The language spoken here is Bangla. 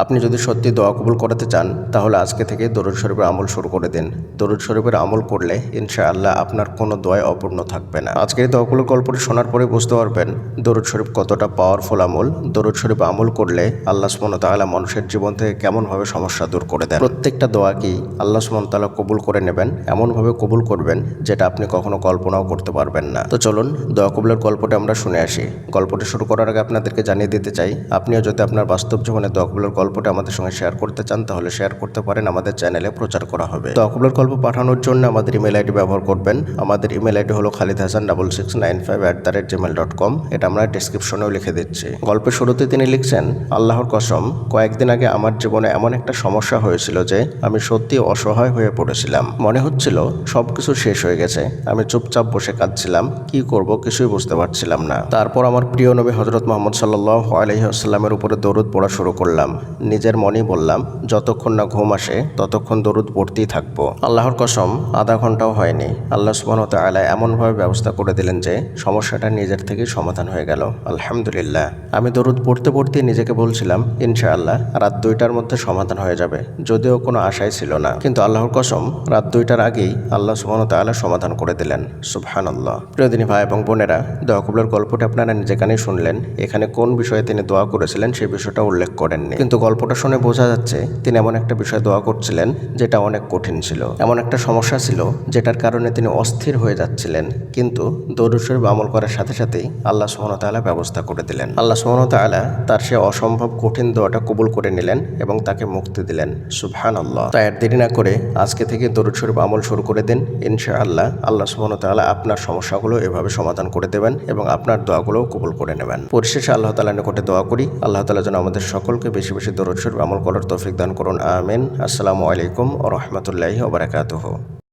আপনি যদি সত্যি দোয়া কবুল করাতে চান তাহলে আজকে থেকে দরুদ শরীফের আমল শুরু করে দিন। দরুদ শরীফের আমল করলে ইনশাআল্লাহ আপনার কোনো দোয়াই অপূর্ণ থাকবে না। আজকে এই দোয়াগুলোর গল্পটি শোনার পরে বুঝতে পারবেন দরুদ শরীফ কতটা পাওয়ারফুল আমল। দরুদ শরীফ আমল করলে আল্লাহ সুবহানাহু ওয়া তাআলা মানুষের জীবন থেকে কেমনভাবে সমস্যা দূর করে দেন। প্রত্যেকটা দোয়াকেই আল্লাহ সুবহানাহু ওয়া তাআলা কবুল করে নেবেন, এমনভাবে কবুল করবেন যেটা আপনি কখনো কল্পনাও করতে পারবেন না। তো চলুন দোয়া কবুলের গল্পটি আমরা শুনে আসি। গল্পটি শুরু করার আগে আপনাদেরকে জানিয়ে দিতে চাই, আপনিও যদি আপনার বাস্তব জীবনে দোয়া কবুলের গল্পটা আমাদের সঙ্গে শেয়ার করতে চান তাহলে শেয়ার করতে পারেন, আমাদের চ্যানেলে প্রচার করা হবে। দোয়া কবুলের গল্প পাঠানোর জন্য আমাদের ইমেল আইডি ব্যবহার করবেন। আমাদের ইমেল আইডি হলো khalidhasan6695@gmail.com। এটা আমরা ডেসক্রিপশনেও লিখে দিচ্ছি। গল্পের শুরুতে তিনি লিখছেন, আল্লাহর কসম, কয়েকদিন আগে আমার জীবনে এমন একটা সমস্যা হয়েছিল যে আমি সত্যি অসহায় হয়ে পড়েছিলাম। মনে হচ্ছিল সবকিছু শেষ হয়ে গেছে। আমি চুপচাপ বসে কাঁদছিলাম, কি করব কিছুই বুঝতে পারছিলাম না। তারপর আমার প্রিয় নবী হযরত মুহাম্মদ সাল্লাল্লাহু আলাইহি ওয়াসাল্লামের উপরে দরুদ পড়া শুরু করলাম। নিজের মনেই বললাম, যতক্ষণ না ঘুম আসে ততক্ষণ দরুদ পড়তেই থাকবো। আল্লাহর কসম, আধা ঘন্টাও হয়নি আল্লাহ সুবহানাহু ওয়া তাআলা এমনভাবে ব্যবস্থা করে দিলেন যে সমস্যাটা নিজের থেকেই সমাধান হয়ে গেল। আলহামদুলিল্লাহ। আমি দরুদ পড়তে পড়তে নিজেকে বলছিলাম, ইনশাআল্লাহ রাত 2টার মধ্যে সমাধান হয়ে যাবে, যদিও কোনো আশাই ছিল না। কিন্তু আল্লাহর কসম, রাত 2টার আগেই আল্লাহ সুবহানাহু ওয়া তাআলা সমাধান করে দিলেন। সুবহানাল্লাহ। প্রিয় দিনী ভাই এবং বোনেরা, দোয়া কবুলের গল্পটি আপনারা যেখানেই শুনলেন, এখানে কোন বিষয়ে তিনি দোয়া করেছিলেন সেই বিষয়টা উল্লেখ করেননি, কিন্তু গল্পটা শুনে বোঝা যাচ্ছে তিনি এমন একটা বিষয় দোয়া করছিলেন যেটা অনেক কঠিন ছিল। এমন একটা সমস্যা ছিল যেটার কারণে তিনি অস্থির হয়ে যাচ্ছিলেন, কিন্তু দরুদ শরীফ আমল করার সাথে সাথেই আল্লাহ সুবহানাহু ওয়া তাআলা ব্যবস্থা করে দিলেন। আল্লাহ সুবহানাহু ওয়া তাআলা তার সে অসম্ভব কঠিন দোয়াটা কবুল করে নিলেন এবং তাকে মুক্তি দিলেন। সুবহানাল্লাহ। তাই আর দেরি না করে আজকে থেকে দরুদ শরীফ আমল শুরু করে দিন। ইনশাআল্লাহ আল্লাহ সুবহানাহু ওয়া তাআলা আপনার সমস্যাগুলো এভাবে সমাধান করে দেবেন এবং আপনার দোয়াগুলোও কবুল করে নেবেন। পরিশেষে আল্লাহ তাআলার নিকটে দোয়া করি, আল্লাহ তাআলা যেন আমাদের সকলকে বেশি বেশি দরুদ শরীফ আমল করার তৌফিক দান করুন। আমিন। আসসালামু আলাইকুম ওয়া রাহমাতুল্লাহি ওয়া বারাকাতুহু।